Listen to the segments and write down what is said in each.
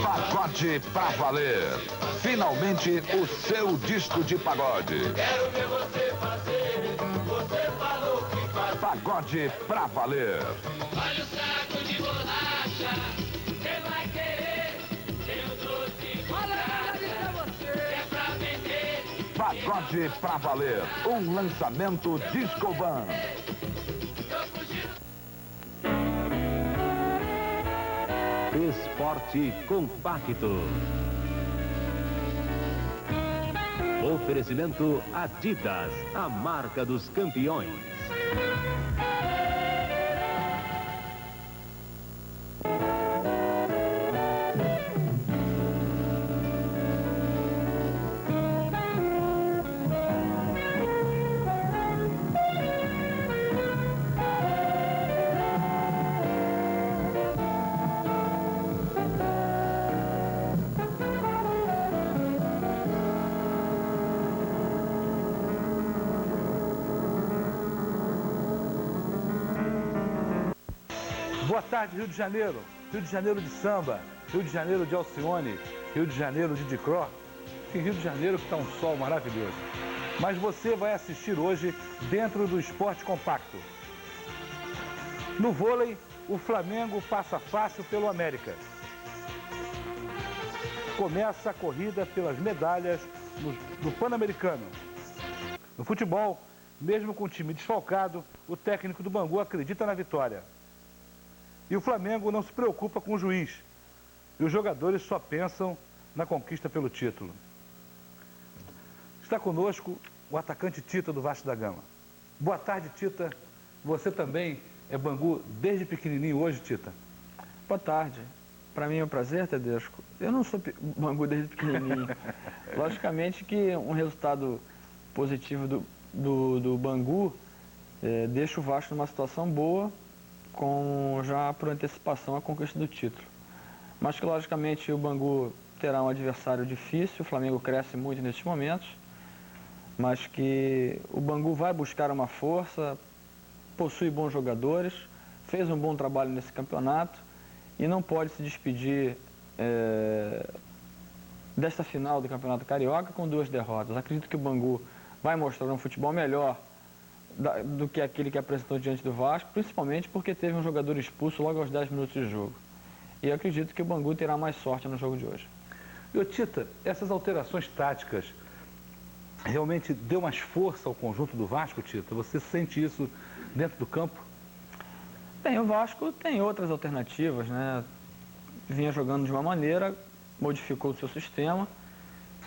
Pagode pra valer. Finalmente o seu disco de pagode. Quero ver você fazer, você falou que faz. Pagode pra valer. Olha o saco de bolacha, quem vai querer? Eu trouxe pra você, é pra vender. Pagode pra valer. Um lançamento Disco Van. Esporte compacto. Oferecimento Adidas, a marca dos campeões. Boa tarde, Rio de Janeiro. Rio de Janeiro de samba, Rio de Janeiro de Alcione, Rio de Janeiro de Dicró. Em Rio de Janeiro que está um sol maravilhoso. Mas você vai assistir hoje dentro do esporte compacto. No vôlei, o Flamengo passa fácil pelo América. Começa a corrida pelas medalhas do Pan-Americano. No futebol, mesmo com o time desfalcado, o técnico do Bangu acredita na vitória. E o Flamengo não se preocupa com o juiz. E os jogadores só pensam na conquista pelo título. Está conosco o atacante Tita do Vasco da Gama. Boa tarde, Tita. Você também é Bangu desde pequenininho hoje, Tita? Boa tarde. Para mim é um prazer, Tedesco. Eu não sou Bangu desde pequenininho. Logicamente que um resultado positivo do Bangu deixa o Vasco numa situação boa, com já por antecipação a conquista do título. Mas que logicamente o Bangu terá um adversário difícil, o Flamengo cresce muito nesses momentos, mas que o Bangu vai buscar uma força, possui bons jogadores, fez um bom trabalho nesse campeonato e não pode se despedir desta final do Campeonato Carioca com 2 derrotas. Acredito que o Bangu vai mostrar um futebol melhor do que aquele que apresentou diante do Vasco, principalmente porque teve um jogador expulso logo aos 10 minutos de jogo. E eu acredito que o Bangu terá mais sorte no jogo de hoje. E, Tita, essas alterações táticas realmente deu mais força ao conjunto do Vasco, Tita? Você sente isso dentro do campo? Bem, o Vasco tem outras alternativas, né? Vinha jogando de uma maneira, modificou o seu sistema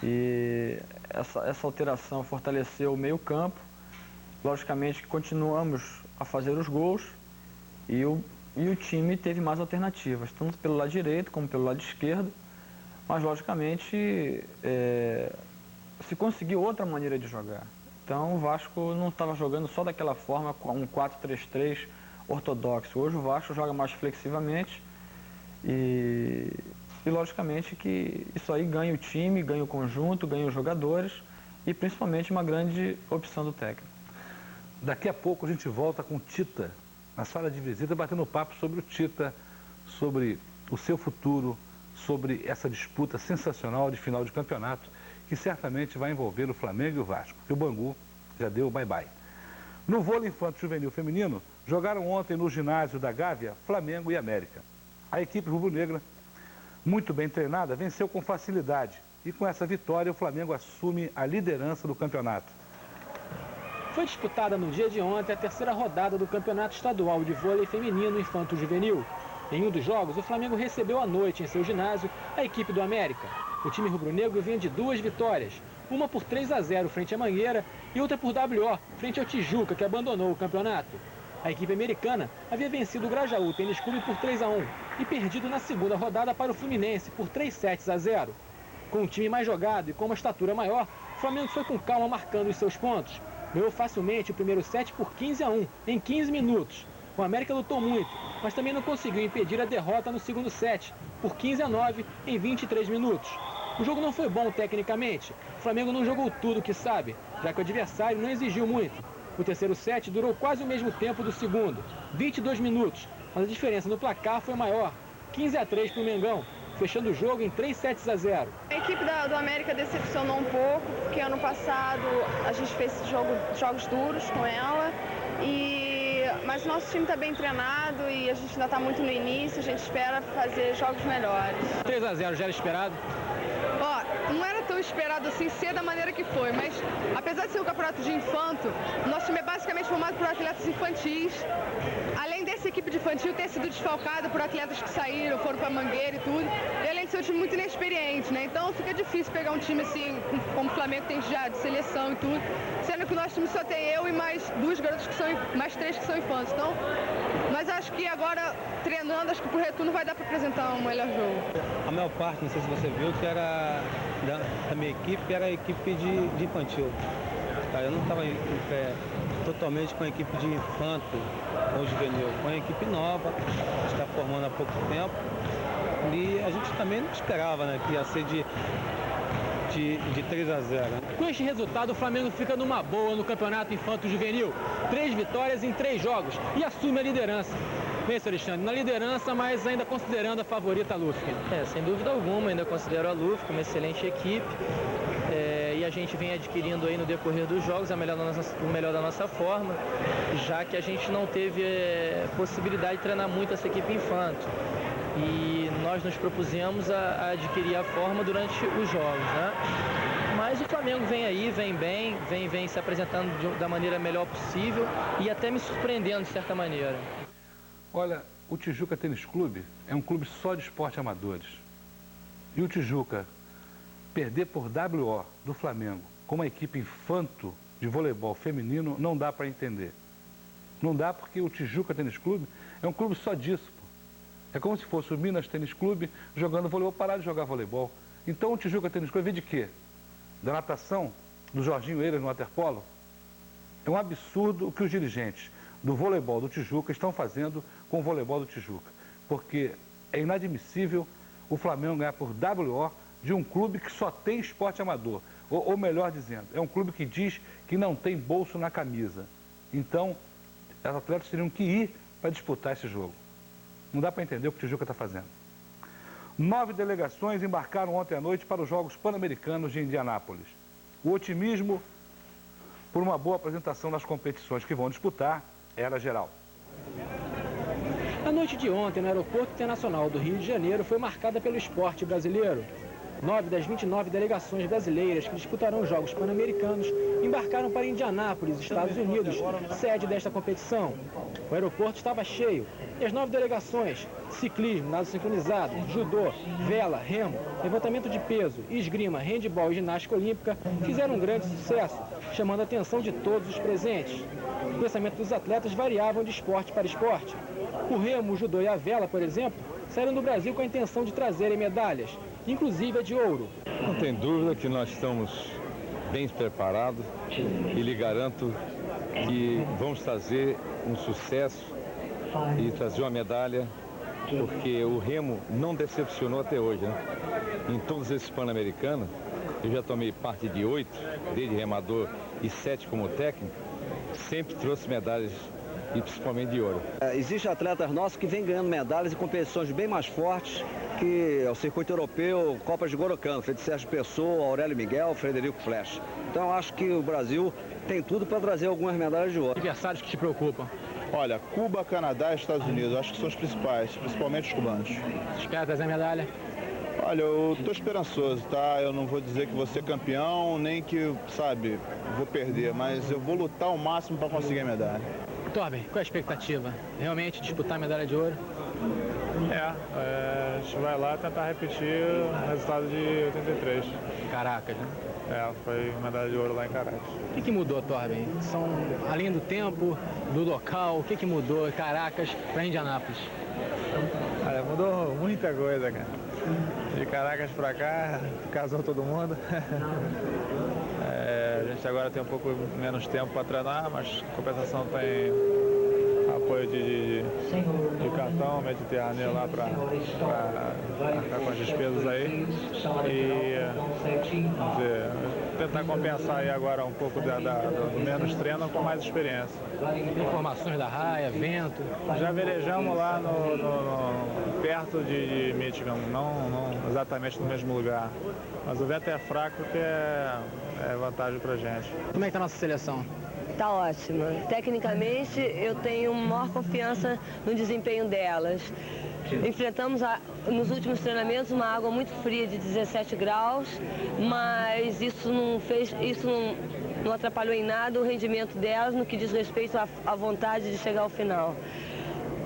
e essa alteração fortaleceu o meio-campo. Logicamente que continuamos a fazer os gols e o time teve mais alternativas, tanto pelo lado direito como pelo lado esquerdo, mas logicamente se conseguiu outra maneira de jogar. Então o Vasco não estava jogando só daquela forma, com um 4-3-3 ortodoxo. Hoje o Vasco joga mais flexivamente e logicamente que isso aí ganha o time, ganha o conjunto, ganha os jogadores e principalmente uma grande opção do técnico. Daqui a pouco a gente volta com o Tita, na sala de visita, batendo papo sobre o Tita, sobre o seu futuro, sobre essa disputa sensacional de final de campeonato, que certamente vai envolver o Flamengo e o Vasco, que o Bangu já deu bye-bye. No vôlei infanto-juvenil feminino, jogaram ontem no ginásio da Gávea, Flamengo e América. A equipe rubro-negra, muito bem treinada, venceu com facilidade. E com essa vitória, o Flamengo assume a liderança do campeonato. Foi disputada no dia de ontem a 3ª rodada do Campeonato Estadual de Vôlei Feminino Infanto-Juvenil. Em um dos jogos, o Flamengo recebeu à noite em seu ginásio a equipe do América. O time rubro-negro vinha de 2 vitórias, uma por 3-0 frente à Mangueira e outra por WO frente ao Tijuca, que abandonou o campeonato. A equipe americana havia vencido o Grajaú Tênis Clube por 3-1 e perdido na 2ª rodada para o Fluminense por 3-0. Com um time mais jogado e com uma estatura maior, o Flamengo foi com calma marcando os seus pontos. Ganhou facilmente o primeiro set por 15-1, em 15 minutos. O América lutou muito, mas também não conseguiu impedir a derrota no segundo set, por 15-9, em 23 minutos. O jogo não foi bom tecnicamente. O Flamengo não jogou tudo o que sabe, já que o adversário não exigiu muito. O terceiro set durou quase o mesmo tempo do segundo, 22 minutos, mas a diferença no placar foi maior. 15-3 para o Mengão, fechando o jogo em 3-0. A equipe do América decepcionou um pouco, porque ano passado a gente fez jogos duros com ela, mas o nosso time está bem treinado e a gente ainda está muito no início, a gente espera fazer jogos melhores. 3-0 já era esperado? Ó, não era tão esperado assim ser da maneira que foi, mas apesar de ser um campeonato de infanto, o nosso time é basicamente formado por atletas infantis. Além dessa equipe de infantil ter sido desfalcada por atletas que saíram, foram para Mangueira e tudo, e além de ser um time muito inexperiente, né? Então fica difícil pegar um time assim, como o Flamengo tem já de seleção e tudo, sendo que o nosso time só tem eu e mais duas garotas que são, mais três que são infantes. Então, mas acho que agora, treinando, acho que pro retorno vai dar para apresentar um melhor jogo. A maior parte, não sei se você viu, que era da minha equipe, que era a equipe de infantil. Eu não estava totalmente com a equipe de infanto ou juvenil, com a equipe nova, que está formando há pouco tempo. E a gente também não esperava, né, que ia ser de 3-0. Com este resultado, o Flamengo fica numa boa no Campeonato Infanto Juvenil. 3 vitórias em 3 jogos e assume a liderança. Bem, senhor Alexandre, na liderança, mas ainda considerando a favorita a Lufkin. Sem dúvida alguma, ainda considero a Lufkin uma excelente equipe. E a gente vem adquirindo aí no decorrer dos jogos o melhor da nossa forma, já que a gente não teve possibilidade de treinar muito essa equipe infanto. E nós nos propusemos a adquirir a forma durante os jogos, né? Mas o Flamengo vem aí, vem bem, vem se apresentando da maneira melhor possível e até me surpreendendo de certa maneira. Olha, o Tijuca Tênis Clube é um clube só de esporte amadores. E o Tijuca perder por WO do Flamengo com uma equipe infanto de voleibol feminino não dá para entender. Não dá porque o Tijuca Tênis Clube é um clube só disso. Pô. É como se fosse o Minas Tênis Clube jogando voleibol, parar de jogar voleibol. Então o Tijuca Tênis Clube vem de quê? Da natação, do Jorginho Eiras no waterpolo? É um absurdo o que os dirigentes do voleibol do Tijuca estão fazendo com o voleibol do Tijuca. Porque é inadmissível o Flamengo ganhar por WO de um clube que só tem esporte amador. Ou melhor dizendo, é um clube que diz que não tem bolso na camisa. Então, os atletas teriam que ir para disputar esse jogo. Não dá para entender o que o Tijuca está fazendo. 9 delegações embarcaram ontem à noite para os Jogos Pan-Americanos de Indianápolis. O otimismo por uma boa apresentação nas competições que vão disputar era geral. A noite de ontem, no Aeroporto Internacional do Rio de Janeiro, foi marcada pelo esporte brasileiro. 9 das 29 delegações brasileiras que disputarão os Jogos Pan-Americanos embarcaram para Indianápolis, Estados Unidos, sede desta competição. O aeroporto estava cheio e as 9 delegações, ciclismo, nado sincronizado, judô, vela, remo, levantamento de peso, esgrima, handebol e ginástica olímpica, fizeram um grande sucesso, chamando a atenção de todos os presentes. O pensamento dos atletas variavam de esporte para esporte. O remo, o judô e a vela, por exemplo, saíram do Brasil com a intenção de trazerem medalhas, inclusive a de ouro. Não tem dúvida que nós estamos bem preparados e lhe garanto que vamos trazer um sucesso e trazer uma medalha, porque o remo não decepcionou até hoje, né? Em todos esses Pan-Americanos, eu já tomei parte de 8, desde remador e 7 como técnico, sempre trouxe medalhas e principalmente de ouro. Existem atletas nossos que vêm ganhando medalhas em competições bem mais fortes, que é o circuito europeu, Copas de Gorocano, feito de Sérgio Pessoa, Aurélio Miguel, Frederico Flesch. Então eu acho que o Brasil tem tudo para trazer algumas medalhas de ouro. Adversários que te preocupam? Olha, Cuba, Canadá e Estados Unidos, acho que são os principais, principalmente os cubanos. Espera trazer a medalha? Olha, eu tô esperançoso, tá? Eu não vou dizer que vou ser campeão, nem que, sabe, vou perder, mas eu vou lutar ao máximo para conseguir a medalha. Torben, qual é a expectativa? Realmente disputar a medalha de ouro? A gente vai lá tentar repetir o resultado de 83. Caracas, né? Foi medalha de ouro lá em Caracas. O que mudou, Torben? Além do tempo, do local, o que mudou Caracas para Indianápolis? Olha, mudou muita coisa, cara. De Caracas para cá, casou todo mundo. A gente agora tem um pouco menos tempo para treinar, mas a compensação tem apoio de cartão Mediterrâneo lá para arcar com as despesas aí. E, vamos dizer, tentar compensar aí agora um pouco do menos treino com mais experiência. Informações da raia, vento? Já velejamos lá perto de Michigan, não exatamente no mesmo lugar. Mas o vento é fraco, que é vantagem pra gente. Como é que tá a nossa seleção? Tá ótima. Tecnicamente, eu tenho maior confiança no desempenho delas. Enfrentamos nos últimos treinamentos uma água muito fria de 17 graus, mas isso não atrapalhou em nada o rendimento delas no que diz respeito à vontade de chegar ao final.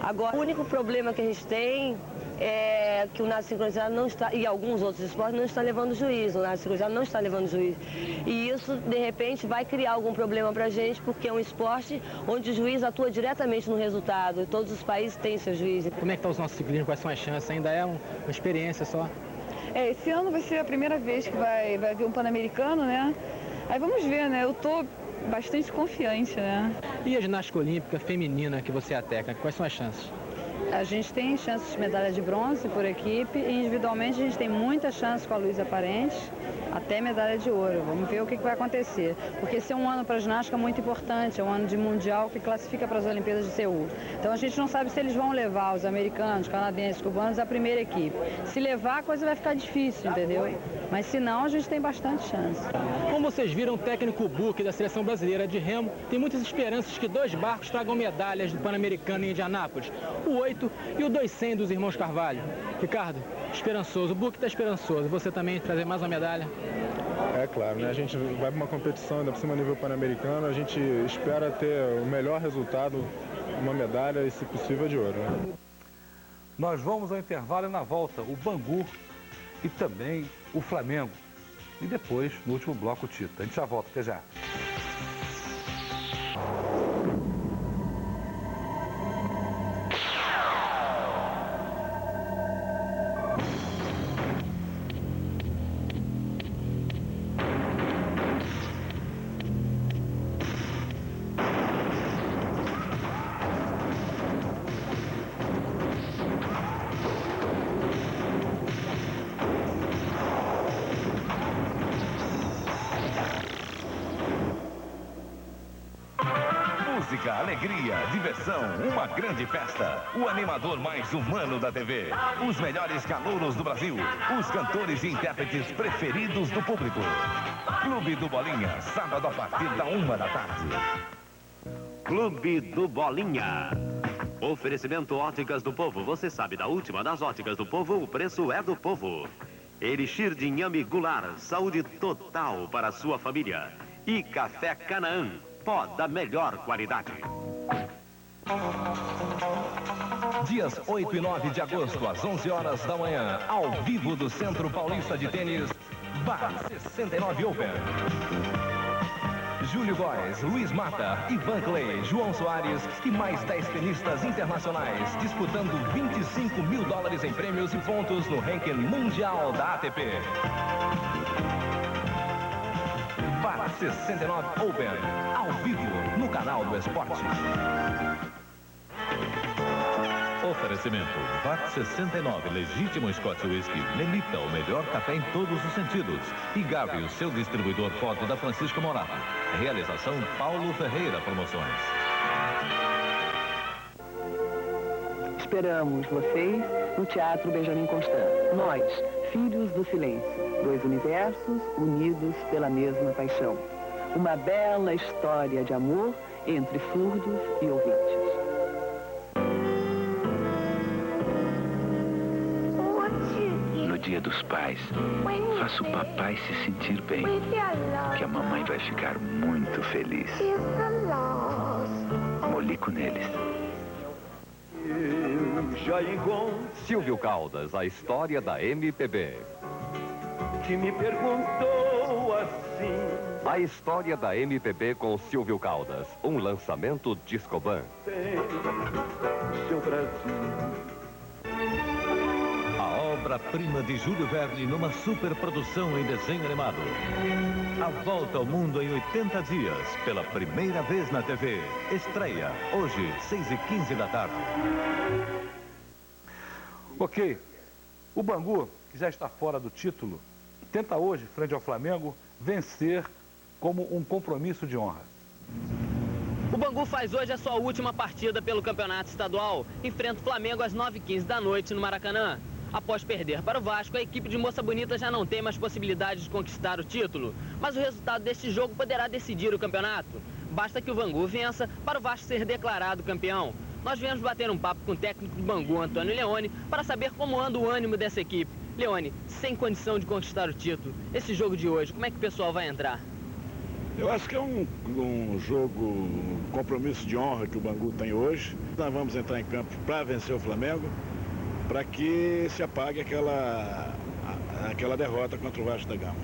Agora, o único problema que a gente tem é que o nado sincronizado não está, e alguns outros esportes não estão levando juiz, o nado sincronizado não está levando juiz. E isso, de repente, vai criar algum problema para a gente, porque é um esporte onde o juiz atua diretamente no resultado, e todos os países têm seu juiz. Como é que está os nossos ciclistas, quais são as chances? Ainda é uma experiência só? Esse ano vai ser a primeira vez que vai haver um Pan-Americano, né? Aí vamos ver, né? Eu tô bastante confiante, né? E a ginástica olímpica feminina, que você é a técnica, quais são as chances? A gente tem chances de medalha de bronze por equipe e individualmente a gente tem muitas chances com a Luísa Parente, até medalha de ouro. Vamos ver o que vai acontecer. Porque esse é um ano para a ginástica muito importante, é um ano de mundial que classifica para as Olimpíadas de Seul. Então a gente não sabe se eles vão levar os americanos, canadenses, cubanos à primeira equipe. Se levar, a coisa vai ficar difícil, entendeu? Mas se não, a gente tem bastante chance. Como vocês viram, o técnico Buch da seleção brasileira de remo tem muitas esperanças que 2 barcos tragam medalhas do Pan-Americano em Indianápolis, o 8 e o 200 dos irmãos Carvalho. Ricardo, esperançoso, o Buch está esperançoso, você também trazer mais uma medalha? É claro, né? A gente vai para uma competição, ainda por cima nível pan-americano, a gente espera ter o melhor resultado, uma medalha e, se possível, de ouro. Né? Nós vamos ao intervalo e na volta o Bangu e também o Flamengo. E depois, no último bloco, o Tita. A gente já volta, até já. Música, alegria, diversão, uma grande festa. O animador mais humano da TV. Os melhores calouros do Brasil. Os cantores e intérpretes preferidos do público. Clube do Bolinha, sábado a partir da 1h da tarde. Clube do Bolinha. Oferecimento Óticas do Povo. Você sabe, da última das Óticas do Povo, o preço é do povo. Elixir de inhame Goulart, saúde total para a sua família. E Café Canaã, pó da melhor qualidade. Dias 8 e 9 de agosto, às 11 horas da manhã, ao vivo do Centro Paulista de Tênis, Bar 69 Open. Júlio Góes, Luiz Mata, Ivan Clay, João Soares e mais 10 tenistas internacionais disputando $25 mil em prêmios e pontos no ranking mundial da ATP. Bar 69 Open, ao vivo, no canal do Esporte. Oferecimento VAT 69, legítimo Scotch Whisky. Melita, o melhor café em todos os sentidos. E Gavi, o seu distribuidor Ford da Francisco Morato. Realização Paulo Ferreira Promoções. Esperamos vocês no Teatro Benjamin Constant. Nós, Filhos do Silêncio. 2 universos unidos pela mesma paixão. Uma bela história de amor entre surdos e ouvintes. No Dia dos Pais, faça o papai se sentir bem, que a mamãe vai ficar muito feliz. Molico neles. Já encontro Silvio Caldas, a história da MPB. que me perguntou assim. A história da MPB com Silvio Caldas, um lançamento Discoban. Tem seu Brasil. A obra-prima de Júlio Verne numa superprodução em desenho animado. A Volta ao Mundo em 80 dias, pela primeira vez na TV. Estreia hoje, 6h15 da tarde. Ok, o Bangu, que já está fora do título, tenta hoje, frente ao Flamengo, vencer como um compromisso de honra. O Bangu faz hoje a sua última partida pelo Campeonato Estadual. Enfrenta o Flamengo às 9h15 da noite no Maracanã. Após perder para o Vasco, a equipe de Moça Bonita já não tem mais possibilidade de conquistar o título. Mas o resultado deste jogo poderá decidir o campeonato. Basta que o Bangu vença para o Vasco ser declarado campeão. Nós viemos bater um papo com o técnico do Bangu, Antônio Leone, para saber como anda o ânimo dessa equipe. Leone, sem condição de conquistar o título, esse jogo de hoje, como é que o pessoal vai entrar? Eu acho que é um jogo, um compromisso de honra que o Bangu tem hoje. Nós vamos entrar em campo para vencer o Flamengo, para que se apague aquela derrota contra o Vasco da Gama.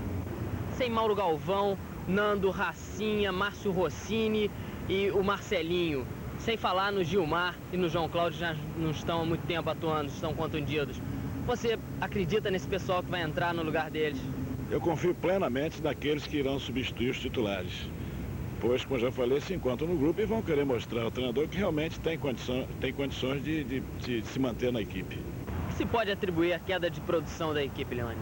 Sem Mauro Galvão, Nando, Racinha, Márcio Rossini e o Marcelinho. Sem falar no Gilmar e no João Cláudio, já não estão há muito tempo atuando, estão contundidos. Você acredita nesse pessoal que vai entrar no lugar deles? Eu confio plenamente naqueles que irão substituir os titulares, pois, como já falei, se encontram no grupo e vão querer mostrar ao treinador que realmente tem condições de se manter na equipe. O que se pode atribuir à queda de produção da equipe, Leone?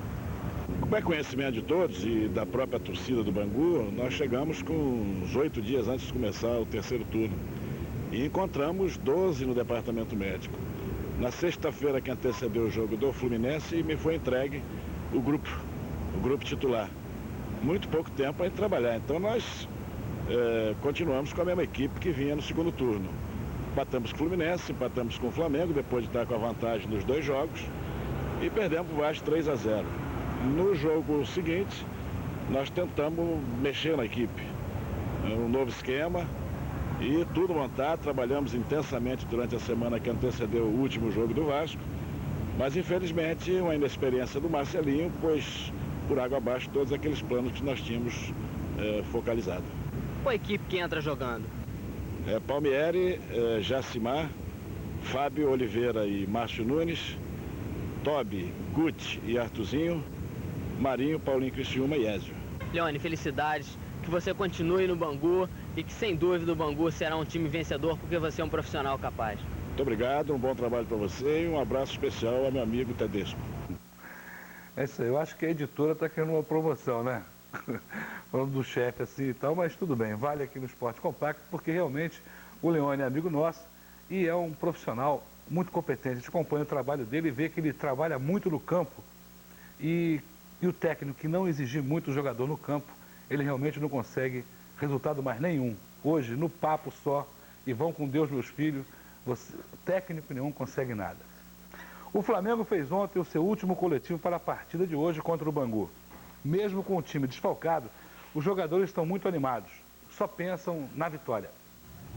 Como é conhecimento de todos e da própria torcida do Bangu, nós chegamos com uns 8 dias antes de começar o terceiro turno e encontramos 12 no departamento médico. Na sexta-feira que antecedeu o jogo do Fluminense, me foi entregue o grupo titular. Muito pouco tempo para trabalhar, então nós continuamos com a mesma equipe que vinha no segundo turno. Empatamos com o Fluminense, empatamos com o Flamengo, depois de estar com a vantagem nos 2 jogos, e perdemos o Vasco 3-0. No jogo seguinte, nós tentamos mexer na equipe, um novo esquema e tudo montado. Trabalhamos intensamente durante a semana que antecedeu o último jogo do Vasco, mas infelizmente uma inexperiência do Marcelinho pôs por água abaixo todos aqueles planos que nós tínhamos focalizado. Qual a equipe que entra jogando? Palmieri, Jacimar, Fábio Oliveira e Márcio Nunes, Tobi, Guti e Artuzinho, Marinho, Paulinho Criciúma e Ézio. Leone, felicidades, que você continue no Bangu e que sem dúvida o Bangu será um time vencedor porque você é um profissional capaz. Muito obrigado, um bom trabalho para você e um abraço especial ao meu amigo Tedesco. É isso aí, eu acho que a editora está querendo uma promoção, né? Falando do chefe assim e tal, mas tudo bem, vale aqui no Esporte Compacto, porque realmente o Leone é amigo nosso e é um profissional muito competente. A gente acompanha o trabalho dele e vê que ele trabalha muito no campo e o técnico que não exigir muito o jogador no campo, ele realmente não consegue resultado mais nenhum. Hoje, no papo só, e vão com Deus meus filhos, técnico nenhum consegue nada. O Flamengo fez ontem o seu último coletivo para a partida de hoje contra o Bangu. Mesmo com o time desfalcado, os jogadores estão muito animados, só pensam na vitória.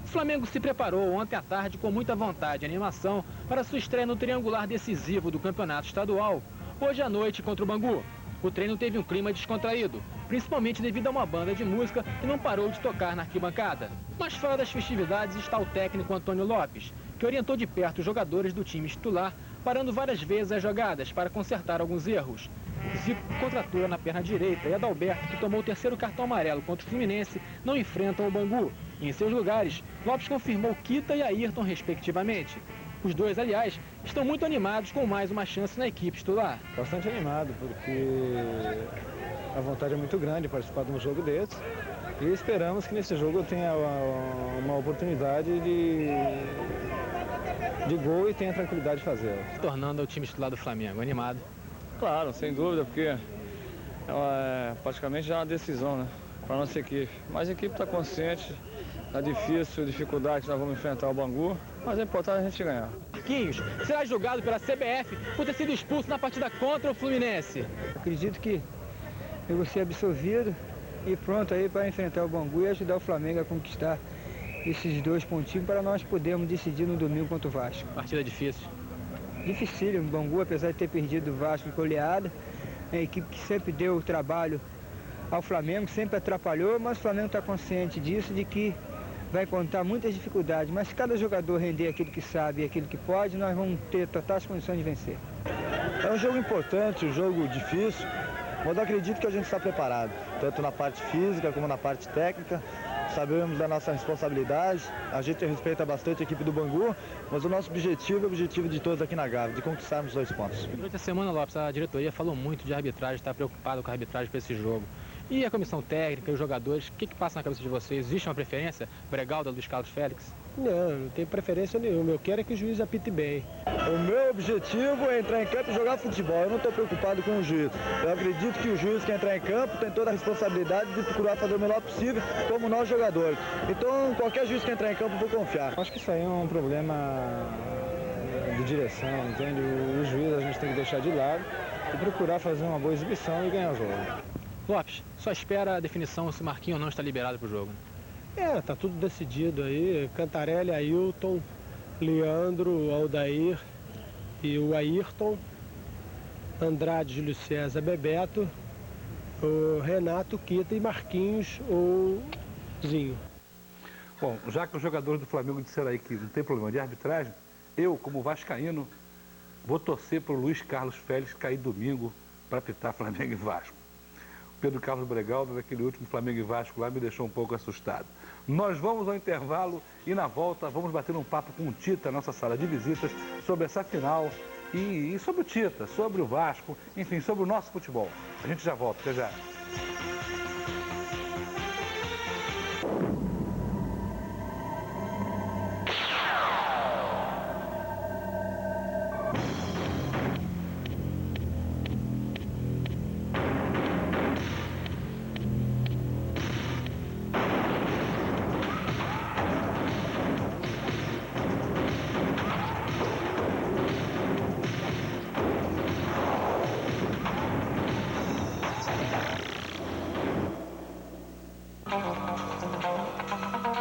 O Flamengo se preparou ontem à tarde com muita vontade e animação para sua estreia no triangular decisivo do Campeonato Estadual, hoje à noite contra o Bangu. O treino teve um clima descontraído, principalmente devido a uma banda de música que não parou de tocar na arquibancada. Mas fora das festividades está o técnico Antônio Lopes, que orientou de perto os jogadores do time titular, parando várias vezes as jogadas para consertar alguns erros. Zico, contratura na perna direita, e Adalberto, que tomou o terceiro cartão amarelo contra o Fluminense, não enfrentam o Bangu. Em seus lugares, Lopes confirmou Kita e Ayrton, respectivamente. Os dois, aliás, estão muito animados com mais uma chance na equipe titular. Bastante animado, porque a vontade é muito grande de participar de um jogo desse. E esperamos que nesse jogo eu tenha uma oportunidade de gol e tenha tranquilidade de fazer. Tornando o time titular do Flamengo, animado. Claro, sem dúvida, porque praticamente já é uma decisão, né, para a nossa equipe. Mas a equipe está consciente da dificuldade que nós vamos enfrentar o Bangu, mas é importante a gente ganhar. Marquinhos será julgado pela CBF por ter sido expulso na partida contra o Fluminense. Acredito que eu vou ser absolvido e pronto aí para enfrentar o Bangu e ajudar o Flamengo a conquistar esses 2 pontinhos para nós podermos decidir no domingo contra o Vasco. Partida difícil. Dificílimo. O Bangu, apesar de ter perdido o Vasco de goleada, é uma equipe que sempre deu trabalho ao Flamengo, sempre atrapalhou, mas o Flamengo está consciente disso, de que vai encontrar muitas dificuldades, mas se cada jogador render aquilo que sabe e aquilo que pode, nós vamos ter totais condições de vencer. É um jogo importante, um jogo difícil, mas eu acredito que a gente está preparado, tanto na parte física como na parte técnica. Sabemos da nossa responsabilidade, a gente respeita bastante a equipe do Bangu, mas o nosso objetivo é o objetivo de todos aqui na Gávea, de conquistarmos 2 pontos. Durante a semana, Lopes, a diretoria falou muito de arbitragem, está preocupada com a arbitragem para esse jogo. E a comissão técnica e os jogadores, o que passa na cabeça de vocês? Existe uma preferência? Bregalda, Luiz Carlos Félix? Não tenho preferência nenhuma. Eu quero é que o juiz apite bem. O meu objetivo é entrar em campo e jogar futebol. Eu não estou preocupado com o juiz. Eu acredito que o juiz que entrar em campo tem toda a responsabilidade de procurar fazer o melhor possível, como nós jogadores. Então, qualquer juiz que entrar em campo, eu vou confiar. Acho que isso aí é um problema de direção, entende? O juiz a gente tem que deixar de lado e procurar fazer uma boa exibição e ganhar o jogo. Lopes, só espera a definição se Marquinhos ou não está liberado para o jogo. Tá tudo decidido aí. Cantarelli, Ailton, Leandro, Aldair e o Ayrton, Andrade, Júlio César, Bebeto, o Renato, Quita e Marquinhos ou Zinho. Bom, já que os jogadores do Flamengo disseram aí que não tem problema de arbitragem, eu, como vascaíno, vou torcer para o Luiz Carlos Félix cair domingo para apitar Flamengo e Vasco. Pedro Carlos Bregalda, daquele último Flamengo e Vasco lá, me deixou um pouco assustado. Nós vamos ao intervalo e na volta vamos bater um papo com o Tita, nossa sala de visitas, sobre essa final e sobre o Tita, sobre o Vasco, enfim, sobre o nosso futebol. A gente já volta, até já.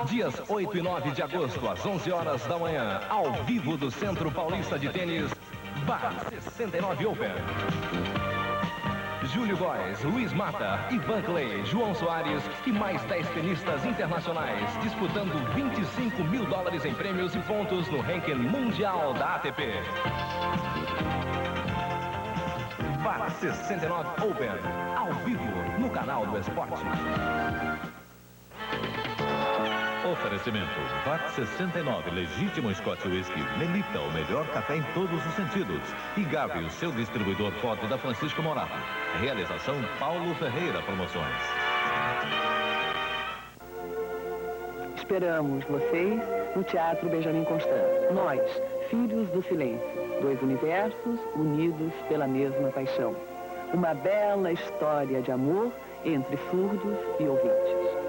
Dias 8 e 9 de agosto, às 11 horas da manhã, ao vivo do Centro Paulista de Tênis, Bar 69 Open. Júlio Góes, Luiz Mata, Ivan Clay, João Soares e mais 10 tenistas internacionais disputando $25 mil em prêmios e pontos no ranking mundial da ATP. Bar 69 Open, ao vivo, no canal do Esporte. Oferecimento VAT 69 Legítimo Scotch Whisky Melita, o melhor café em todos os sentidos. E Gavi, o seu distribuidor foto da Francisco Morato. Realização Paulo Ferreira Promoções. Esperamos vocês no Teatro Benjamin Constant. Nós, Filhos do Silêncio. 2 universos unidos pela mesma paixão. Uma bela história de amor entre surdos e ouvintes.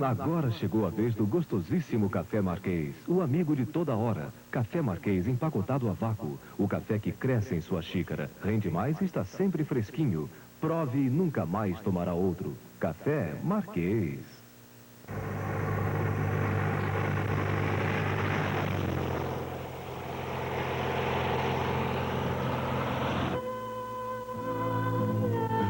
Agora chegou a vez do gostosíssimo Café Marquês, o amigo de toda hora. Café Marquês empacotado a vácuo, o café que cresce em sua xícara, rende mais e está sempre fresquinho. Prove e nunca mais tomará outro. Café Marquês.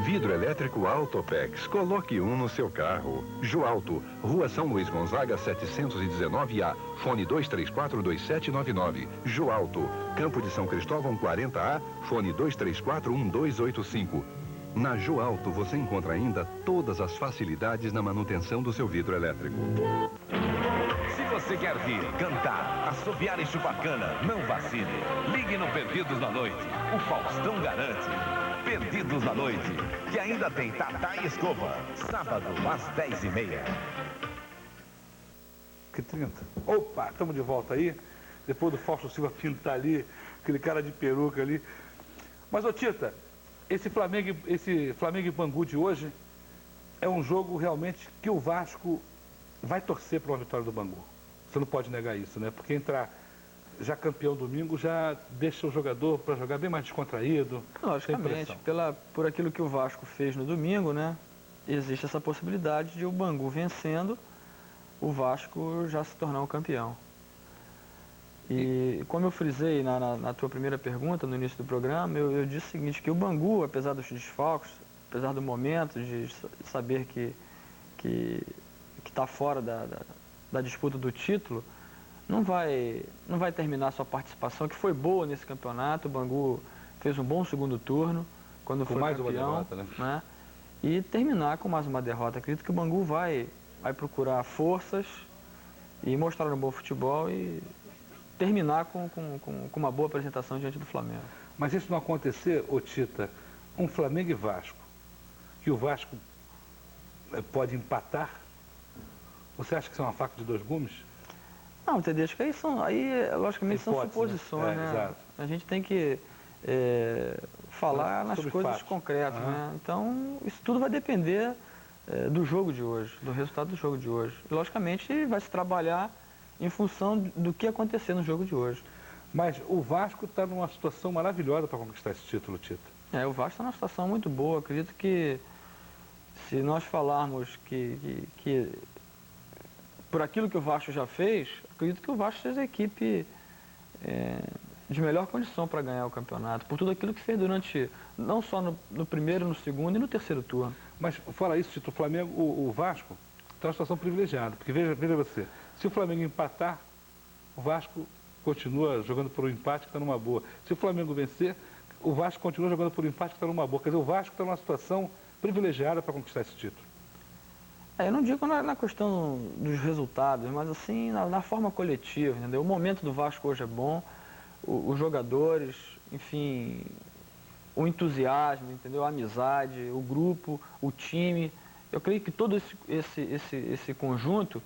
Vidro elétrico Autopex. Coloque um no seu carro. Joalto, Rua São Luís Gonzaga, 719A. Fone 2342799. Joalto, Campo de São Cristóvão, 40A. Fone 2341285. Na Joalto você encontra ainda todas as facilidades na manutenção do seu vidro elétrico. Se você quer rir, cantar, assobiar e chupar cana, não vacile. Ligue no Perdidos na Noite. O Faustão garante. Perdidos na Noite, que ainda tem Tatá e Escova. Sábado, às 10h30. Que 30. Opa, estamos de volta aí. Depois do Fausto Silva pintar ali, aquele cara de peruca ali. Mas, ô Tita, esse Flamengo e Bangu de hoje é um jogo realmente que o Vasco vai torcer para uma vitória do Bangu. Você não pode negar isso, né? Porque entrar já campeão domingo já deixa o jogador para jogar bem mais descontraído. Logicamente, por aquilo que o Vasco fez no domingo, né? Existe essa possibilidade de o Bangu vencendo, o Vasco já se tornar um campeão. E como eu frisei na tua primeira pergunta, no início do programa, eu disse o seguinte, que o Bangu, apesar dos desfalques, apesar do momento de saber que está fora da disputa do título, não vai terminar sua participação, que foi boa nesse campeonato. O Bangu fez um bom segundo turno, quando foi mais campeão, uma derrota, né? E terminar com mais uma derrota. Acredito que o Bangu vai procurar forças e mostrar um bom futebol e terminar com uma boa apresentação diante do Flamengo. Mas isso não acontecer, ô Tita, um Flamengo e Vasco, que o Vasco pode empatar, você acha que isso é uma faca de dois gumes? Não, Tedesco, aí logicamente são suposições, né? Exato. A gente tem que falar nas coisas fatos. concretas, né? Então, isso tudo vai depender do jogo de hoje, do resultado do jogo de hoje. E, logicamente, vai se trabalhar em função do que acontecer no jogo de hoje. Mas o Vasco está numa situação maravilhosa para conquistar esse título, Tita. O Vasco está numa situação muito boa. Acredito que se nós falarmos que por aquilo que o Vasco já fez, acredito que o Vasco seja a equipe de melhor condição para ganhar o campeonato, por tudo aquilo que fez durante, não só no primeiro, no segundo e no terceiro turno. Mas fala isso, Tito, o Flamengo, o Vasco está numa situação privilegiada, porque veja você, se o Flamengo empatar, o Vasco continua jogando por um empate que está numa boa. Se o Flamengo vencer, o Vasco continua jogando por um empate que está numa boa. Quer dizer, o Vasco está numa situação privilegiada para conquistar esse título. Eu não digo na questão dos resultados, mas assim, na forma coletiva, entendeu? O momento do Vasco hoje é bom, os jogadores, enfim, o entusiasmo, entendeu? A amizade, o grupo, o time. Eu creio que todo esse conjunto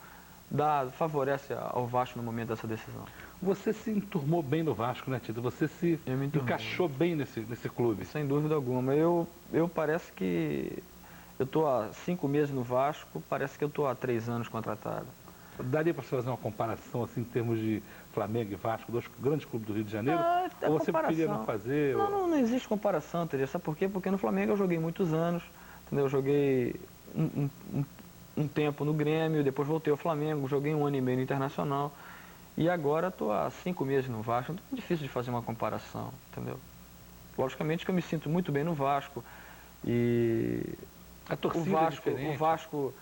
favorece ao Vasco no momento dessa decisão. Você se enturmou bem no Vasco, né, Tito? Você se encaixou bem nesse clube. Sem dúvida alguma. Eu parece que eu estou há 5 meses no Vasco, parece que eu estou há 3 anos contratado. Daria para você fazer uma comparação assim, em termos de Flamengo e Vasco, dois grandes clubes do Rio de Janeiro? Ou você preferia não fazer? Não existe comparação, entendeu? Sabe por quê? Porque no Flamengo eu joguei muitos anos, entendeu? Eu joguei um tempo no Grêmio, depois voltei ao Flamengo, joguei 1 ano e meio no Internacional. E agora estou há 5 meses no Vasco, então é difícil de fazer uma comparação, entendeu? Logicamente que eu me sinto muito bem no Vasco e a torcida o Vasco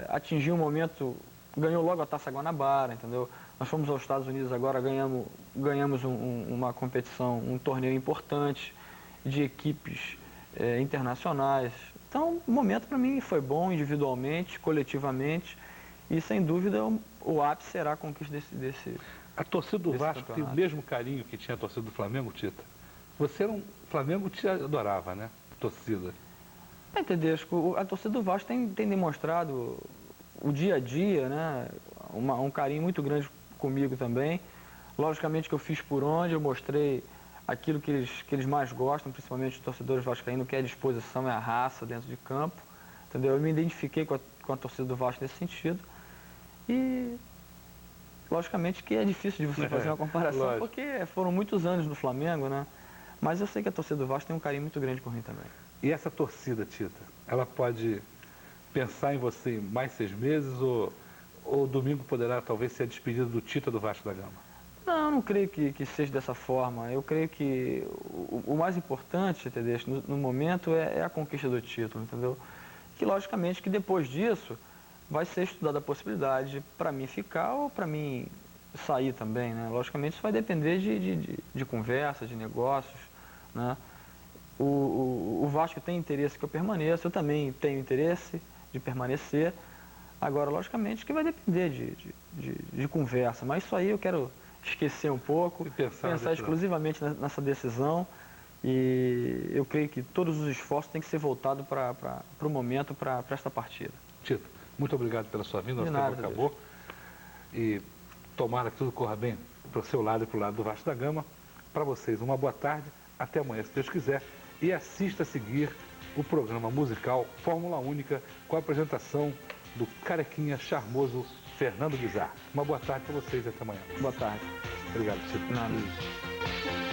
atingiu um momento, ganhou logo a Taça Guanabara, entendeu? Nós fomos aos Estados Unidos agora, ganhamos uma competição, um torneio importante de equipes internacionais. Então, o momento para mim foi bom, individualmente, coletivamente, e sem dúvida o ápice será a conquista desse A torcida do Vasco campeonato. tem o mesmo carinho que tinha a torcida do Flamengo, Tita? Você era Flamengo te adorava, né? Torcida. Tedesco, a torcida do Vasco tem demonstrado o dia a dia, né? Um carinho muito grande comigo também. Logicamente que eu fiz por onde, eu mostrei aquilo que eles mais gostam, principalmente os torcedores vascaínos, que é a disposição e a raça dentro de campo. Entendeu? Eu me identifiquei com a torcida do Vasco nesse sentido. E, logicamente, que é difícil de você fazer uma comparação, porque foram muitos anos no Flamengo, né? Mas eu sei que a torcida do Vasco tem um carinho muito grande por mim também. E essa torcida, Tita, ela pode pensar em você em mais 6 meses ou domingo poderá talvez ser a despedida do Tita do Vasco da Gama? Não creio que seja dessa forma. Eu creio que o mais importante, Tedesco, no momento é a conquista do título, entendeu? Que, logicamente, que depois disso vai ser estudada a possibilidade para mim ficar ou para mim sair também, né? Logicamente, isso vai depender de conversa, de negócios, né? O Vasco tem interesse que eu permaneça, eu também tenho interesse de permanecer. Agora, logicamente, que vai depender de conversa, mas isso aí eu quero esquecer um pouco, pensar exclusivamente nessa decisão. E eu creio que todos os esforços têm que ser voltados para o momento, para esta partida. Tito, muito obrigado pela sua vinda, nosso tempo acabou. E tomara que tudo corra bem para o seu lado e para o lado do Vasco da Gama. Para vocês, uma boa tarde, até amanhã, se Deus quiser. E assista a seguir o programa musical Fórmula Única, com a apresentação do carequinha charmoso Fernando Guizar. Uma boa tarde para vocês e até amanhã. Boa tarde. Obrigado, Tito.